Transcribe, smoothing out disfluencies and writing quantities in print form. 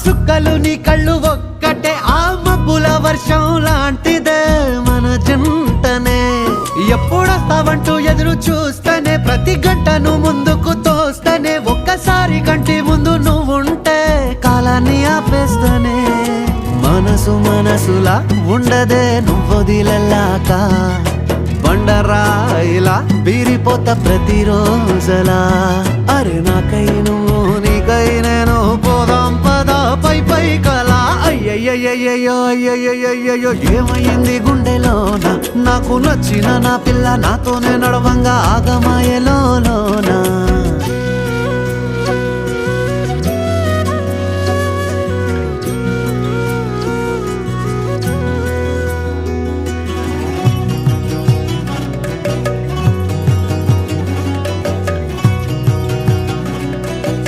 సుక్కలు నీ కళ్ళు ఒక్కటే ఆ మబ్బుల వర్షం లాంటిదే మన జంటనే ఎప్పుడొస్తావంటూ ఎదురు చూస్తేనే ప్రతి గంటను ముందుకు తోస్తేనే ఒక్కసారి కంటి ముందు నువ్వుంటే కాలాన్ని ఆపేస్తేనే మనసులా ఉండదే నువ్వొదిలెల్లాక బండరాయిలా బీరిపోత ప్రతిరోజలా అరే నాకై నువ్వు నీకై నేను పోదాం పదా పై కలా అయ్యయ్యో అయ్యయ్యో ఏమైంది గుండెలోన నాకు నచ్చిన నా పిల్ల నాతోనే నడవంగా ఆగమాయలోనా